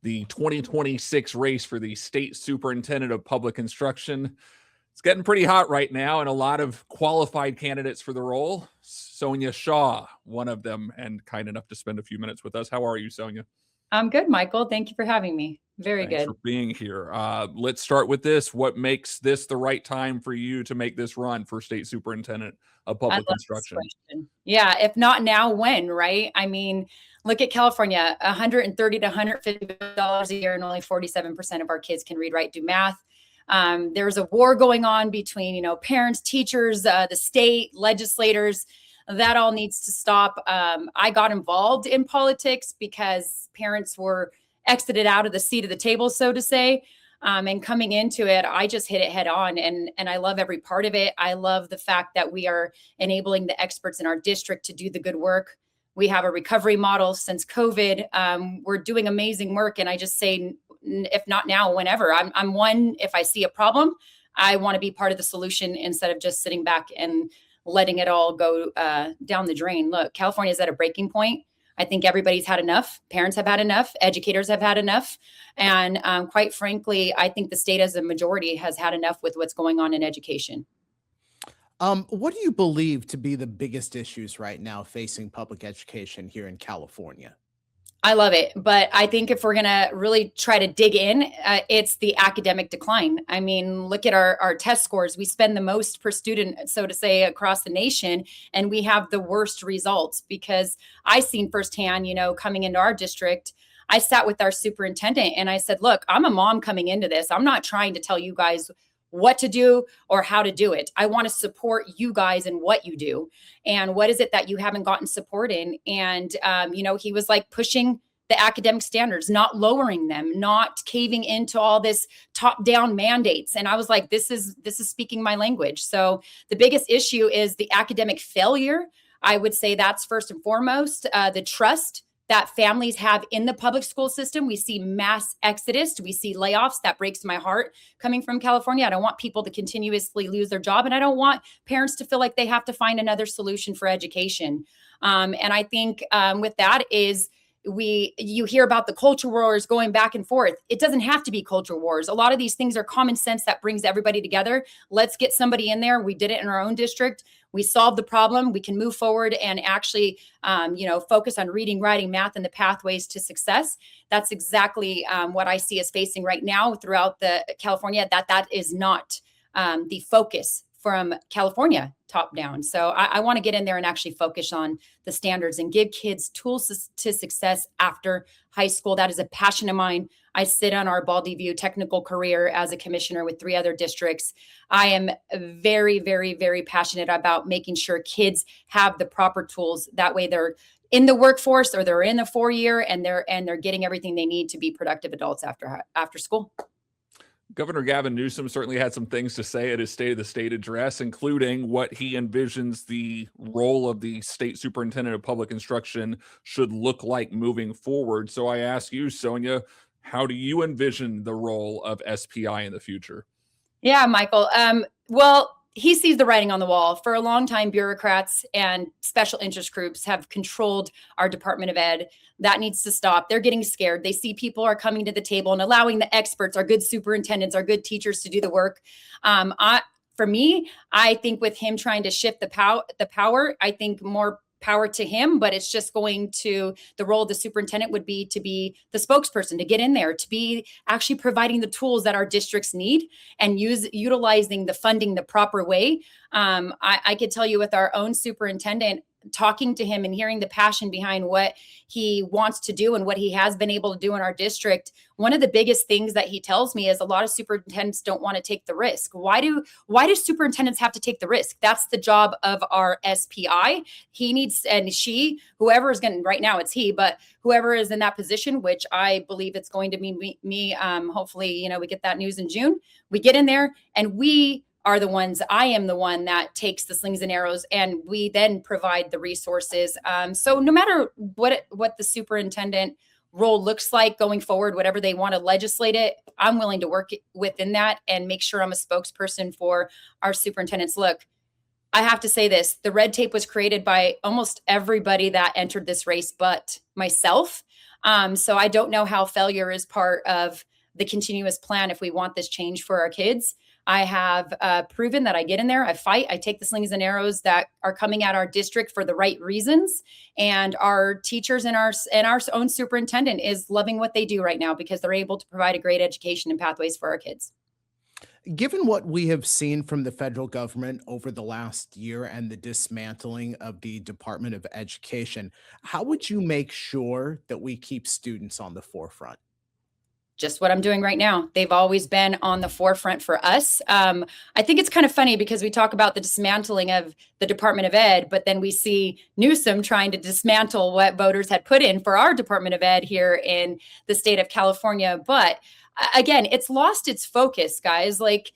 the 2026 race for the state superintendent of public instruction. It's getting pretty hot right now, and a lot of qualified candidates for the role. Sonja Shaw, one of them, and kind enough to spend a few minutes with us. How are you, Sonja? I'm good, Michael. Thank you for having me. Very Thanks good. for being here. Let's start with this. What makes this the right time for you to make this run for state superintendent of I public love this instruction? question. Yeah, if not now, when, right? I mean, look at California, $130 to $150 a year, and only 47% of our kids can read, write, do math. There's a war going on between, parents, teachers, the state, legislators. That all needs to stop. I got involved in politics because parents were exited out of the seat of the table, so to say. And coming into it, I just hit it head on, and I love every part of it. I love the fact that we are enabling the experts in our district to do the good work. We have a recovery model since COVID. We're doing amazing work, and I just say, if not now, whenever. I'm one, if I see a problem, I want to be part of the solution instead of just sitting back and letting it all go down the drain. Look, California is at a breaking point. I think everybody's had enough. Parents have had enough. Educators have had enough. And quite frankly, I think the state as a majority has had enough with what's going on in education. What do you believe to be the biggest issues right now facing public education here in California? I love it. But I think if we're going to really try to dig in, it's the academic decline. I mean, look at our test scores. We spend the most per student, so to say, across the nation, and we have the worst results because I seen firsthand, coming into our district, I sat with our superintendent and I said, look, I'm a mom coming into this. I'm not trying to tell you guys what to do or how to do it. I want to support you guys in what you do. And what is it that you haven't gotten support in? And, he was like pushing the academic standards, not lowering them, not caving into all this top down mandates. And I was like, this is speaking my language. So the biggest issue is the academic failure. I would say that's first and foremost, the trust that families have in the public school system. We see mass exodus. We see layoffs. That breaks my heart coming from California. I don't want people to continuously lose their job. And I don't want parents to feel like they have to find another solution for education. And I think with that is you hear about the culture wars going back and forth. It doesn't have to be culture wars. A lot of these things are common sense that brings everybody together. Let's get somebody in there. We did it in our own district. We solved the problem. We can move forward and actually, focus on reading, writing, math, and the pathways to success. That's exactly what I see as facing right now throughout California. That is not the focus from California top down. So I want to get in there and actually focus on the standards and give kids tools to success after high school. That is a passion of mine. I sit on our Baldy View technical career as a commissioner with 3 other districts. I am very, very, very passionate about making sure kids have the proper tools. That way they're in the workforce or they're in the 4-year and they're getting everything they need to be productive adults after school. Governor Gavin Newsom certainly had some things to say at his State of the State address, including what he envisions the role of the state superintendent of public instruction should look like moving forward. So I ask you, Sonja, how do you envision the role of SPI in the future? Yeah, Michael. Well, he sees the writing on the wall. For a long time, bureaucrats and special interest groups have controlled our Department of Ed. That needs to stop. They're getting scared. They see people are coming to the table and allowing the experts, our good superintendents, our good teachers to do the work. For me, I think with him trying to shift the power, I think more power to him, but it's just going to, the role of the superintendent would be to be the spokesperson, to get in there, to be actually providing the tools that our districts need and utilizing the funding the proper way. I could tell you with our own superintendent, talking to him and hearing the passion behind what he wants to do and what he has been able to do in our district. One of the biggest things that he tells me is a lot of superintendents don't want to take the risk. Why do superintendents have to take the risk? That's the job of our SPI. He needs, and she, whoever is going to, right now it's he, but whoever is in that position, which I believe it's going to be me, hopefully, we get that news in June. We get in there and I am the one that takes the slings and arrows, and we then provide the resources. So no matter what the superintendent role looks like going forward, whatever they want to legislate it, I'm willing to work within that and make sure I'm a spokesperson for our superintendents. Look, I have to say this, the red tape was created by almost everybody that entered this race but myself. So I don't know how failure is part of the continuous plan if we want this change for our kids. I have proven that I get in there, I fight, I take the slings and arrows that are coming at our district for the right reasons. And our teachers and our own superintendent is loving what they do right now because they're able to provide a great education and pathways for our kids. Given what we have seen from the federal government over the last year and the dismantling of the Department of Education, how would you make sure that we keep students on the forefront? Just what I'm doing right now. They've always been on the forefront for us. I think it's kind of funny because we talk about the dismantling of the Department of Ed, but then we see Newsom trying to dismantle what voters had put in for our Department of Ed here in the state of California. But again, it's lost its focus, guys. Like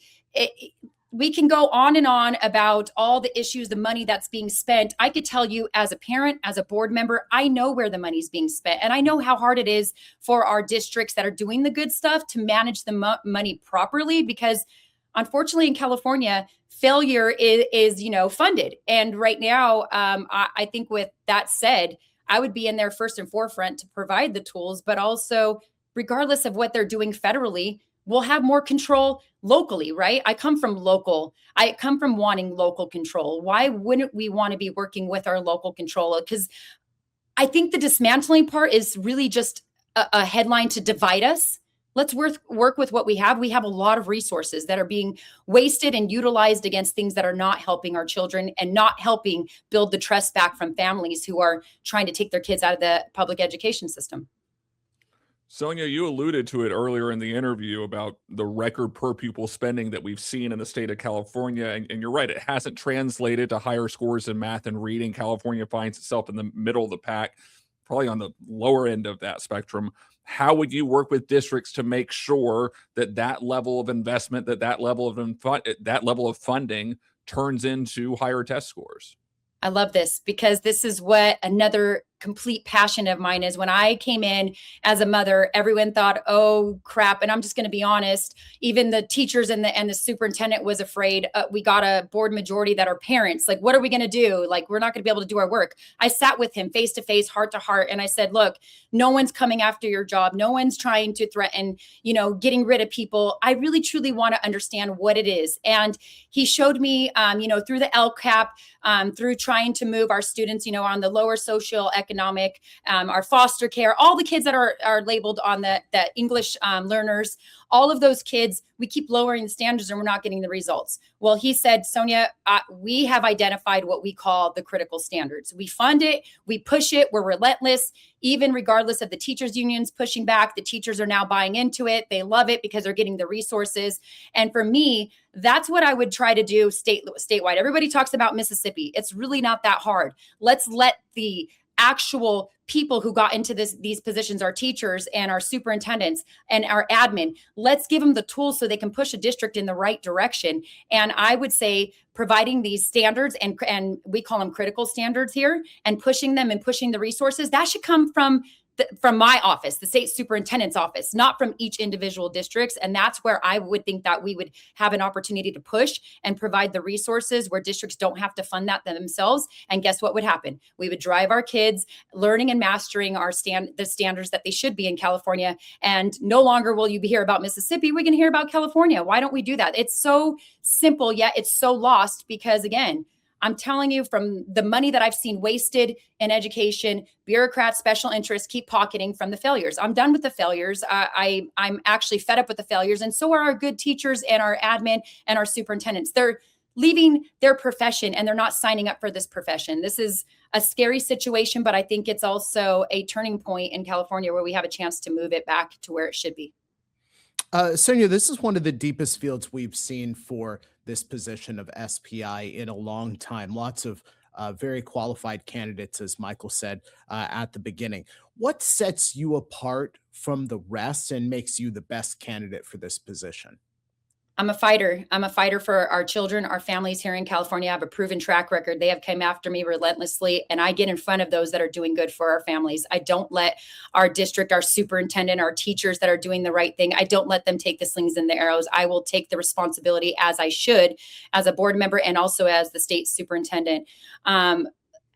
we can go on and on about all the issues, the money that's being spent. I could tell you as a parent, as a board member, I know where the money's being spent. And I know how hard it is for our districts that are doing the good stuff to manage the money properly, because unfortunately in California, failure is funded. And right now, I think with that said, I would be in there first and forefront to provide the tools, but also regardless of what they're doing federally, we'll have more control locally, right? I come from wanting local control. Why wouldn't we want to be working with our local control? Because I think the dismantling part is really just a headline to divide us. Let's work with what we have. We have a lot of resources that are being wasted and utilized against things that are not helping our children and not helping build the trust back from families who are trying to take their kids out of the public education system. Sonja, you alluded to it earlier in the interview about the record per pupil spending that we've seen in the state of California. And you're right, it hasn't translated to higher scores in math and reading. California finds itself in the middle of the pack, probably on the lower end of that spectrum. How would you work with districts to make sure that that level of investment, that level of funding turns into higher test scores? I love this because this is what another complete passion of mine is. When I came in as a mother, everyone thought, oh crap. And I'm just going to be honest, even the teachers and the superintendent was afraid. We got a board majority that are parents. Like, what are we going to do? Like, we're not going to be able to do our work. I sat with him face to face, heart to heart. And I said, look, no one's coming after your job. No one's trying to threaten, getting rid of people. I really, truly want to understand what it is. And he showed me, through the LCAP, through trying to move our students, on the lower socioeconomic, our foster care, all the kids that are labeled on the English learners, all of those kids, we keep lowering the standards and we're not getting the results. Well, he said, Sonja, we have identified what we call the critical standards. We fund it, we push it, we're relentless, even regardless of the teachers unions pushing back. The teachers are now buying into it. They love it because they're getting the resources. And for me, that's what I would try to do statewide. Everybody talks about Mississippi. It's really not that hard. Let's let the actual people who got into these positions, our teachers and our superintendents and our admin, let's give them the tools so they can push a district in the right direction. And I would say providing these standards and we call them critical standards here, and pushing them and pushing the resources, that should come from my office, the state superintendent's office, not from each individual districts. And that's where I would think that we would have an opportunity to push and provide the resources where districts don't have to fund that themselves. And guess what would happen? We would drive our kids learning and mastering the standards that they should be in California. And no longer will you hear about Mississippi. We can hear about California. Why don't we do that? It's so simple, yet it's so lost because, again, I'm telling you, from the money that I've seen wasted in education, bureaucrats, special interests keep pocketing from the failures. I'm done with the failures. I'm actually fed up with the failures. And so are our good teachers and our admin and our superintendents. They're leaving their profession and they're not signing up for this profession. This is a scary situation, but I think it's also a turning point in California where we have a chance to move it back to where it should be. Sonja, this is one of the deepest fields we've seen for this position of SPI in a long time. Lots of very qualified candidates, as Michael said at the beginning. What sets you apart from the rest and makes you the best candidate for this position? I'm a fighter. I'm a fighter for our children, our families here in California. I have a proven track record. They have come after me relentlessly, and I get in front of those that are doing good for our families. I don't let our district, our superintendent, our teachers that are doing the right thing, I don't let them take the slings and the arrows. I will take the responsibility as I should as a board member and also as the state superintendent.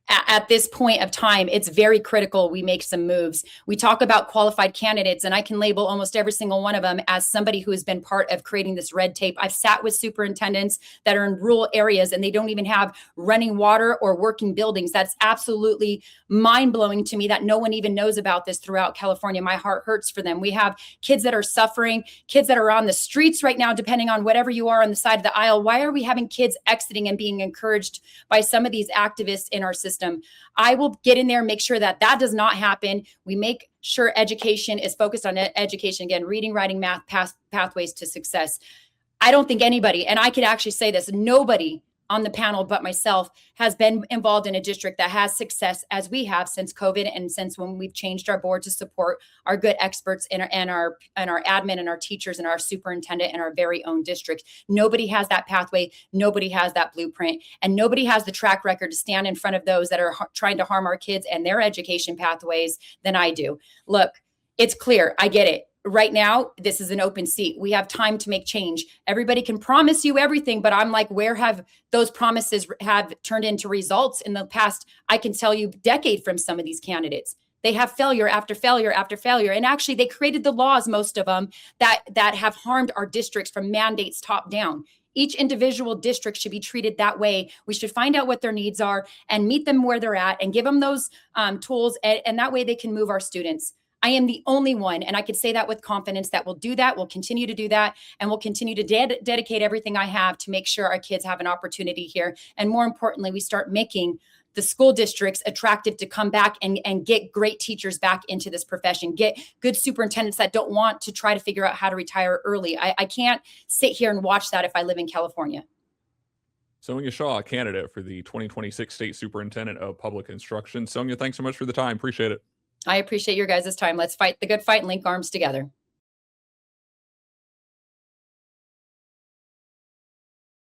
at this point of time, it's very critical we make some moves. We talk about qualified candidates, and I can label almost every single one of them as somebody who has been part of creating this red tape. I've sat with superintendents that are in rural areas and they don't even have running water or working buildings. That's absolutely mind-blowing to me that no one even knows about this throughout California. My heart hurts for them. We have kids that are suffering, kids that are on the streets right now, depending on whatever you are on the side of the aisle. Why are we having kids exiting and being encouraged by some of these activists in our system? I will get in there, make sure that that does not happen. We make sure education is focused on education. Again, reading, writing, math, pathways to success. I don't think anybody, and I could actually say this, nobody on the panel but myself has been involved in a district that has success as we have since COVID and since when we've changed our board to support our good experts and our admin and our teachers and our superintendent in our very own district. Nobody has that pathway. Nobody has that blueprint, and nobody has the track record to stand in front of those that are trying to harm our kids and their education pathways than I do. Look, it's clear. I get it. Right now, this is an open seat. We have time to make change. Everybody can promise you everything, but I'm like, where have those promises have turned into results in the past? I can tell you decade from some of these candidates. They have failure after failure after failure. And actually, they created the laws, most of them, that have harmed our districts from mandates top down. Each individual district should be treated that way. We should find out what their needs are and meet them where they're at and give them those tools. And that way they can move our students. I am the only one, and I could say that with confidence, that will do that, will continue to do that, and will continue to dedicate everything I have to make sure our kids have an opportunity here. And more importantly, we start making the school districts attractive to come back and get great teachers back into this profession, get good superintendents that don't want to try to figure out how to retire early. I can't sit here and watch that if I live in California. Sonja Shaw, a candidate for the 2026 State Superintendent of Public Instruction. Sonja, thanks so much for the time. Appreciate it. I appreciate your guys' time. Let's fight the good fight and link arms together.